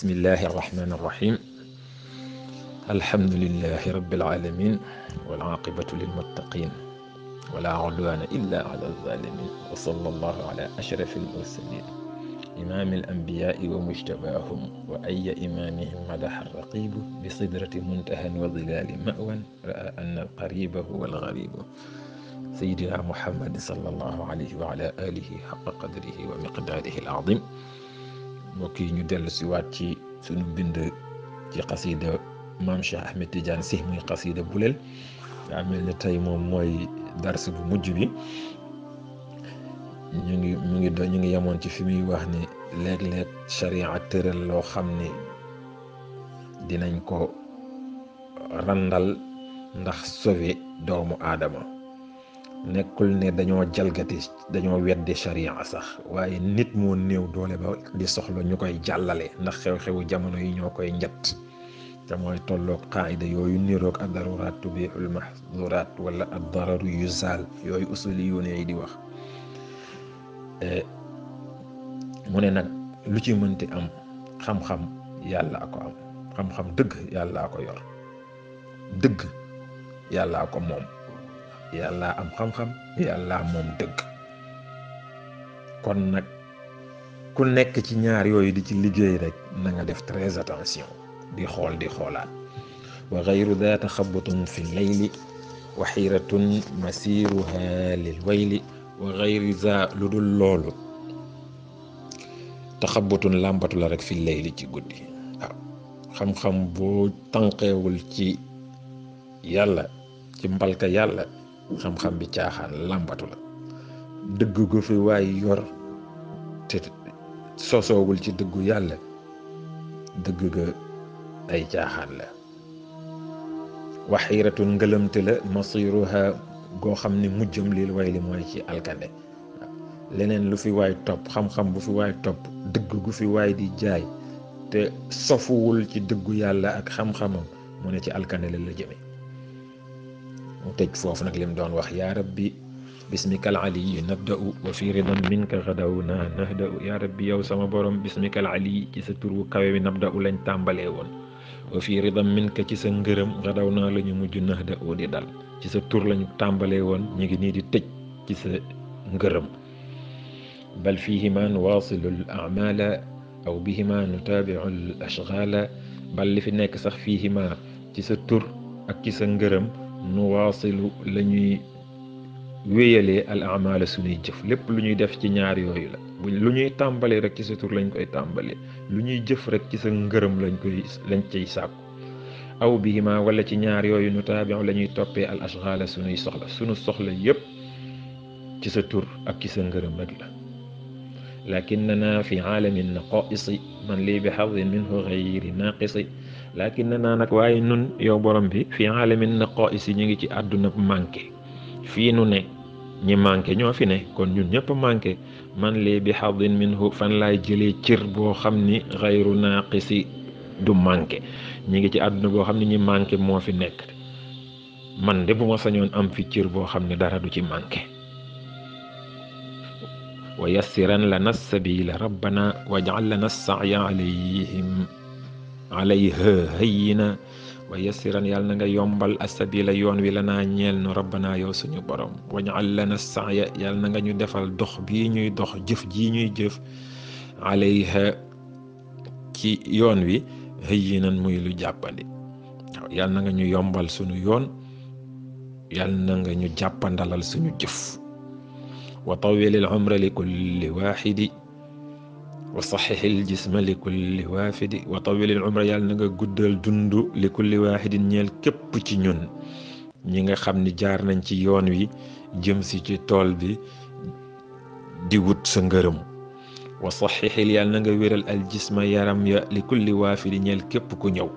bismillahi irrahmani irrahim alhamdulilahi rabilalamin walaqibatu lilmuttaqin wala udwana illa ala alzalimin wa sallallahu ala ashrafi almursalin imami alanbiyai wa mujtabahum wa aya imamihim madaha raqibu bisidrati muntahan wa dilali mawan raa anna alqariba huwa algharibu sayidina muhammad sallallahu alayhi wa ala alihi xaqa qadrihi wa miqdaarihi alazim mbokk yi ñu dellu si waat ci sunu bind ci xasida maam Cheikh Ahmed Tidiane Sy muy xasida buleel daa mel ni tey moom mooy dars bu mujj bi ñu ngi yemoon ci fi muy wax ni léeg-léeg sharia tëral loo xam ni dinañ ko randal ndax sauver doomu aadama nekkul ne dañoo jalgati dañoo weddi sharia sax waaye nit moo néew doole ba di soxla ñu koy jàllale ndax xew-xewu jamono yi ñoo koy njett te mooy tolloog qaayida yooyu niroog ad daruraat tubixul mahdurat wala ad dararu yuzaal yooyu usuli yoone yi di wax mu ne nag lu ci mënti am xam-xam yàlla ko am xam-xam dëgg yàllaa ko yor dëgg yàllaa ko moom yàlla am xam-xam yàlla moom dëgg kon nag ku nekk ci ñaar yooyu di ci liggéey rek na nga def très attention di xool di xoolaat wa gayru daa taxabatun fi leyli wa xiiratun masiruha lil wayli wa gayri za lu dul loolu taxabatun làmbatu la rek fi leyli ci guddi waaw xam-xam boo tànqeewul ci yàlla ci mbalka yàlla xam-xam bi caaxaan làmbatu la dëgg gu fi waay yor te sosoowul ci dëggu yàlla dëgg ga ay caaxaan la waxiiratun ngëlëmte la masiruha goo xam ne mujjam lil way li mooy ci alkande leneen lu fi waay topp xam-xam bu fi waay topp dëgg gu fi waay di jaay te sofuwul ci dëggu yàlla ak xam-xamam mu ne ci alkande la la jëme mu tëj foofu nag lim doon wax yaa rabbi bismika al ali nabda'u wa fi ridan minka gadawna nahda'u yaa rabbi yow sama borom bismika al ali ci sa tur wu kawe wi nabda'u lañ tàmbalee woon wa fi ridan minka ci sa ngërëm gadawna la ñu mujj nahda'u di dal ci sa tur lañu tàmbalee woon ñu ngi nii di tëj ci sa ngërëm bal fihima nuwaasilu al a'mala aw bihima nutaabi'u al ashghala bal li fi nekk sax fihima ci sa tur ak ci sa ngërëm nuwaasilu la ñuy wéyalee al amala suñuy jëf lépp lu ñuy def ci ñaar yooyu la lu ñuy tàmbalee rek ci sa tur lañ koy tàmbalee lu ñuy jëf rek ci sa ngërëm lañ ciy sàkku aw bihima wala ci ñaar yooyu nu taabiu la ñuy toppee al ashghala suñuy soxla suñu soxla yépp ci sa tur ak ci sa ngërëm rek la lakinnana fi aalamin naqaisi man lii bi xadin minhu gayri naqisi lakinnana nag waaye nun yow borom bi fi aalamin naqaisi ñu ngi ci àdduna manqué fii nu ne ñi manqué ñoo fi ne kon ñun ñëpp manqué man lii bi xadin minhu fan laay jëlee cër boo xam ni gayru naqisi du manqué ñi ngi ci àdduna boo xam ne ñi manqué moo fi nekk man de bu ma sañoon am fi cër boo xam ne dara du ci manqué wa yassiran lana sabila rabbana waj'al lana sa'ya alayha hayyina wa yassiran yàlla na nga yombal asabila yoon wi lanaa ñeel nu rabbana yow suñu borom waj'al lana sa'ya yàlla na nga ñu defal dox bii ñuy dox jëf jii ñuy jëf alayha ci yoon wi hayyinan muy lu jàppandi waaw yàlla na nga ñu yombal suñu yoon yàlla na nga ñu jàppandalal suñu jëf wa tawwilil umra li kulli waaxidi wa saxixil jisma li kulli waafidi wa tawwilil umra yàlla na nga guddal dund li kulli waaxidin ñeel képp ci ñun ñi nga xam ni jaar nañ ci yoon wi jëm si ci tool bi di wut sa ngërëm wa saxixil yàlla na nga wéral al jisma yaram ya li kulli waafidi ñeel képp ku ñëw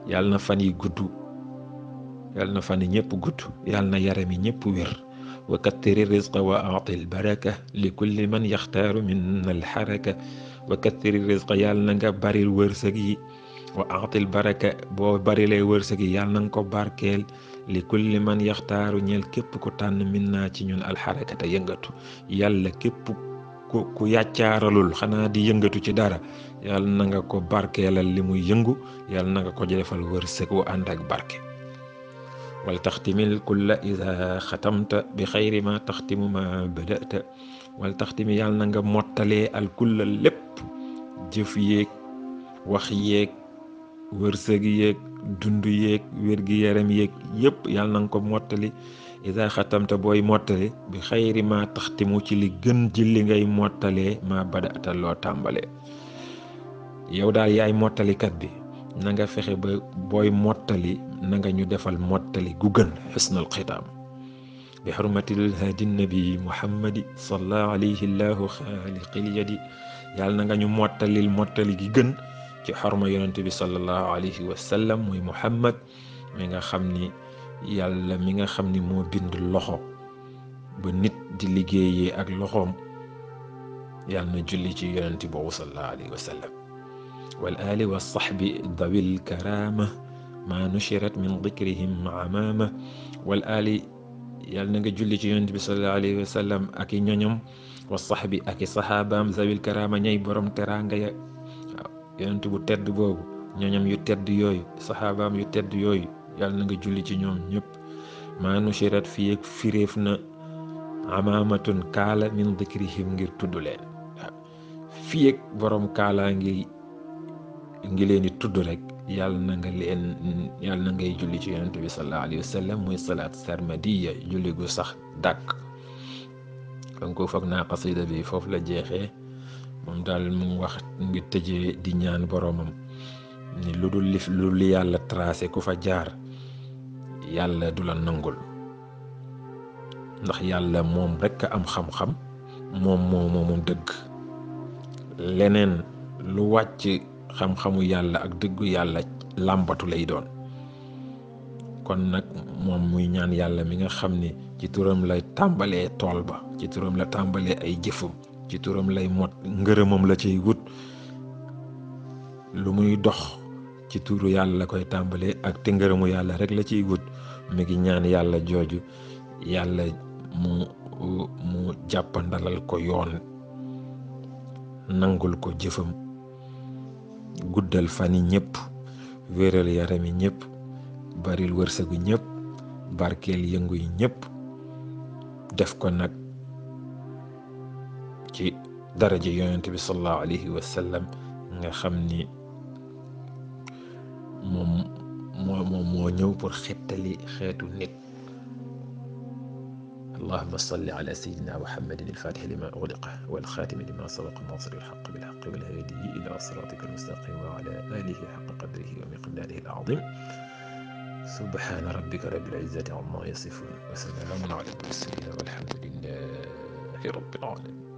yàlla na fan yi gudd yàlla na fan yi ñëpp gudd yàlla na yaram yi ñëpp wér wa kattiri rizqa wa aatil baraka li kulli man yaxtaaru min alxaraka wa kattiri rizqa yàlla na nga baril wërsëg yi wa aatil baraka boo barilee wërsëg yi yàlla na nga ko barkeel li kulli man yaxtaaru ñeel képp ku tànn min naa ci ñun alxaraka te yëngatu yàlla képp ku yàccaaralul xanaa di yëngatu ci dara yàlla na nga ko barkeelal li muy yëngu yàlla na nga ko defal wërsëg wu ànd ak barke wal taxtimil kulla ida xatamta bi xayri ma taxtimu ma badata wal taxtimi yàlla na nga mottalee al kulla lépp jëf yéeg wax yéeg wërsëg yéeg dund yéeg wér-gi-yaram yéeg yépp yàlla na nga ko mottali ida xatamta booy mottali bi xayri ma taxtimu ci li gën ji li ngay mottalee ma badata loo tàmbalee yow daal yaay mottalikat bi na nga fexe ba booy mottali na nga ñu defal mottali gu gën xusnal xitaam bi xurmatil haadi nabi muhammadi salla alayhi llahu xaaliqil yadi yàlla na nga ñu mottalil mottali gi gën ci xorma yonente bi sallallahu alayhi wa sallam muy muhammad mi nga xam ni yàlla mi nga xam ni moo bind loxo ba nit di liggéeyee ak loxoom yàlla na julli ci yonente boobu sallallahu alayhi wa sallam wal ali wa saxbi dawil karama ma nushirat min dikrihim amama wal ali yàlla na nga julli ci yonent bi sallallahu alayhi wa sallam ak i ñoñom wa saxbi ak i saxaabaam zawil karama ñay borom teraanga ya waaw yonent bu tedd boobu ñoñom yu tedd yooyu saxaabaam yu tedd yooyu yàlla na nga julli ci ñoom ñëpp ma nushirat fii ak firéef na amamatun kaala min dikrihim ngir tudd leen waaw fii ak borom kaalaa ngi leen di tudd rek yàlla na nga leen yàlla na ngay julli ci yonent bi sallallahu alayhi wa sallam muy salaat sarmadiya julli gu sax dàkk kon ko foog naa qasida bi foofu la jeexee moom daal mu wax ngi tëjee di ñaan boromam ni lu dul li yàlla tracé ku fa jaar yàlla du la nangul ndax yàlla moom rekk a am xam-xam moom dëgg leneen lu wàcc xam-xamu yàlla ak dëggu yàlla làmbatu lay doon kon nag moom muy ñaan yàlla mi nga xam ni ci turam lay tàmbalee tool ba ci turam la tàmbalee ay jëfam ci turam lay mot ngërëmam la ciy wut lu muy dox ci turu yàlla la koy tàmbalee ak te ngërëmu yàlla rek la ciy wut mi ngi ñaan yàlla jooju yàlla mu jàppandalal ko yoon nangul ko jëfam guddal fani ñëpp wéral yarami ñëpp baril wërsëgu ñëpp barkeel yëngu yi ñëpp def ko nag ci daraja yonent bi sallallahu alayhi wa sallam nga xam ni moom moo ñëw pour xettali xeetu nit اللهم صل على سيدنا محمد الفاتح لما أغلق والخاتم لما سبق ناصر الحق بالحق والهادي إلى صراطك المستقيم وعلى آله حق قدره ومقداره العظيم سبحان ربك رب العزة عما يصفون وسلام على المرسلين والحمد لله رب العالمين.